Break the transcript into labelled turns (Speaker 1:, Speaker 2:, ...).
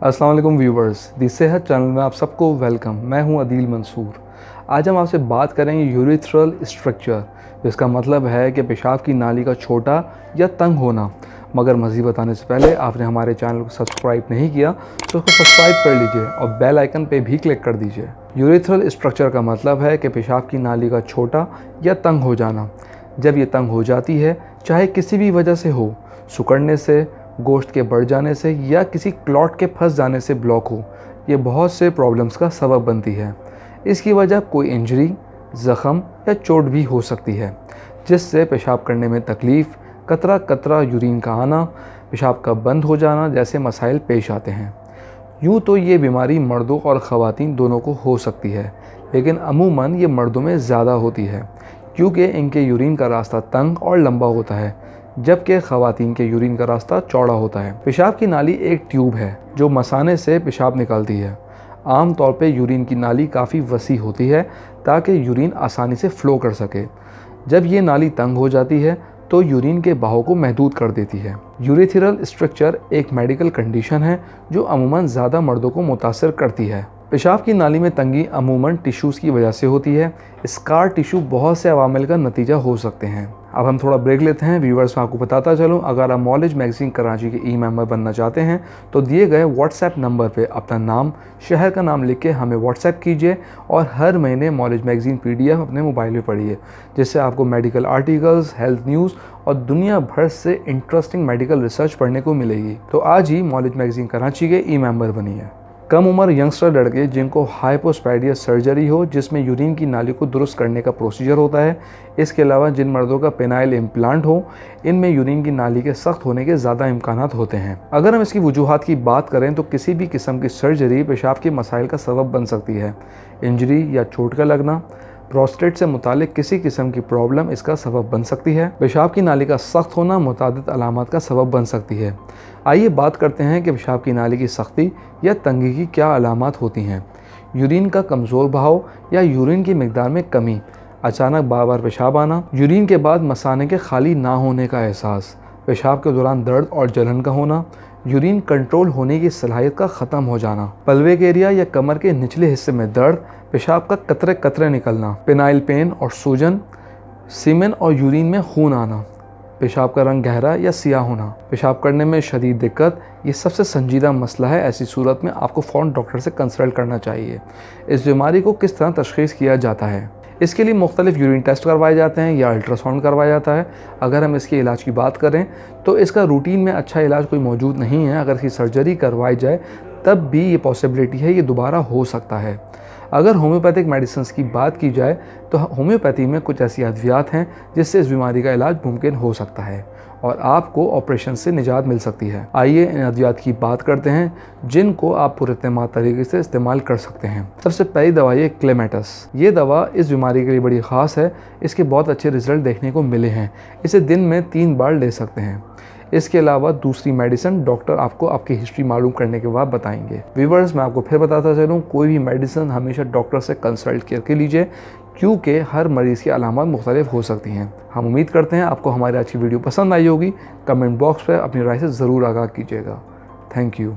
Speaker 1: अस्सलाम वालेकुम व्यूवर्स, दी सेहत चैनल में आप सबको वेलकम। मैं हूं अदील मंसूर। आज हम आपसे बात करेंगे यूरेथ्रल स्ट्रक्चर, जिसका मतलब है कि पेशाब की नाली का छोटा या तंग होना। मगर मज़ीद बताने से पहले आपने हमारे चैनल को सब्सक्राइब नहीं किया तो उसको सब्सक्राइब कर लीजिए और बेल आइकन पे भी क्लिक कर दीजिए। यूरेथ्रल स्ट्रक्चर का मतलब है कि पेशाब की नाली का छोटा या तंग हो जाना। जब ये तंग हो जाती है, चाहे किसी भी वजह से हो, सिकुड़ने से, गोश्त के बढ़ जाने से या किसी क्लॉट के फंस जाने से ब्लॉक हो, ये बहुत से प्रॉब्लम्स का सबब बनती है। इसकी वजह कोई इंजरी, ज़ख़म या चोट भी हो सकती है, जिससे पेशाब करने में तकलीफ़, कतरा कतरा यूरिन का आना, पेशाब का बंद हो जाना जैसे मसाइल पेश आते हैं। यूँ तो ये बीमारी मर्दों और ख़वातीन दोनों को हो सकती है, लेकिन अमूमन ये मर्दों में ज़्यादा होती है क्योंकि इनके यूरिन का रास्ता तंग और लंबा होता है, जबकि ख़वातीन के यूरिन का रास्ता चौड़ा होता है। पेशाब की नाली एक ट्यूब है जो मसाने से पेशाब निकालती है। आम तौर पे यूरिन की नाली काफ़ी वसी होती है ताकि यूरिन आसानी से फ़्लो कर सके। जब ये नाली तंग हो जाती है तो यूरिन के बहाव को महदूद कर देती है। यूरेथ्रल स्ट्रक्चर एक मेडिकल कंडीशन है जो अमूमन ज़्यादा मर्दों को मुतासर करती है। पेशाब की नाली में तंगी अमूमन टिश्यूज़ की वजह से होती है। स्कार टिश्यू बहुत से अवामिल का नतीजा हो सकते हैं। अब हम थोड़ा ब्रेक लेते हैं। व्यूवर्स, मैं आपको बताता चलूँ, अगर आप मौलिज मैगज़ीन कराची के मेंबर बनना चाहते हैं तो दिए गए व्हाट्सएप नंबर पे अपना नाम, शहर का नाम लिख के हमें व्हाट्सएप कीजिए और हर महीने मौलिज मैगज़ीन PDF अपने मोबाइल में पढ़िए, जिससे आपको मेडिकल आर्टिकल्स, हेल्थ न्यूज़ और दुनिया भर से इंटरेस्टिंग मेडिकल रिसर्च पढ़ने को मिलेगी। तो आज ही मौलिज मैगज़ीन कराची के मेंबर बनिए। कम उम्र यंगस्टर लड़के जिनको हाइपोस्पैडियस सर्जरी हो, जिसमें यूरिन की नाली को दुरुस्त करने का प्रोसीजर होता है। इसके अलावा जिन मर्दों का पेनाइल इम्प्लांट हो, इनमें यूरिन की नाली के सख्त होने के ज़्यादा इम्कानात होते हैं। अगर हम इसकी वजूहात की बात करें तो किसी भी किस्म की सर्जरी पेशाब के मसाइल का सबब बन सकती है। इंजरी या चोट का लगना, प्रोस्टेट से मुतालिक किसी किस्म की प्रॉब्लम इसका सबब बन सकती है। पेशाब की नाली का सख्त होना मुतादिद अलामात का सबब बन सकती है। आइए बात करते हैं कि पेशाब की नाली की सख्ती या तंगी की क्या अलामात होती हैं। यूरिन का कमज़ोर बहाव या यूरिन की मिकदार में कमी, अचानक बार बार पेशाब आना, यूरिन के बाद मसाने के खाली ना होने का एहसास, पेशाब के दौरान दर्द और जलन का होना, यूरिन कंट्रोल होने की सलाहियत का ख़त्म हो जाना, पल्विक एरिया या कमर के निचले हिस्से में दर्द, पेशाब का कतरे कतरे निकलना, पेनाइल पेन और सूजन, सीमेन और यूरिन में खून आना, पेशाब का रंग गहरा या सियाह होना, पेशाब करने में शदीद दिक्कत, ये सबसे संजीदा मसला है। ऐसी सूरत में आपको फ़ौरन डॉक्टर से कंसल्ट करना चाहिए। इस बीमारी को किस तरह तशख़ीस किया जाता है? इसके लिए मुख्तलिफ यूरिन टेस्ट करवाए जाते हैं या अल्ट्रासाउंड करवाया जाता है। अगर हम इसके इलाज की बात करें तो इसका रूटीन में अच्छा इलाज कोई मौजूद नहीं है। अगर इसकी सर्जरी करवाई जाए तब भी ये पॉसिबिलिटी है, ये दोबारा हो सकता है। अगर होम्योपैथिक मेडिसिन की बात की जाए तो होम्योपैथी में कुछ ऐसी अद्वियात हैं जिससे इस बीमारी का इलाज मुमकिन हो सकता है और आपको ऑपरेशन से निजात मिल सकती है। आइए इन अद्वियात की बात करते हैं जिनको आप पुरअतमाद तरीके से इस्तेमाल कर सकते हैं। सबसे पहली दवा है क्लेमेटस। ये दवा इस बीमारी के लिए बड़ी ख़ास है। इसके बहुत अच्छे रिजल्ट देखने को मिले हैं। इसे दिन में 3 बार ले सकते हैं। इसके अलावा दूसरी मेडिसिन डॉक्टर आपको आपकी हिस्ट्री मालूम करने के बाद बताएंगे। व्यूवर्स, मैं आपको फिर बताता चलूँ, कोई भी मेडिसिन हमेशा डॉक्टर से कंसल्ट करके लीजिए क्योंकि हर मरीज़ की अलामत मुख्तलिफ हो सकती हैं। हम उम्मीद करते हैं आपको हमारी आज की वीडियो पसंद आई होगी। कमेंट बॉक्स पर अपनी राय से ज़रूर आगाह कीजिएगा। Thank you.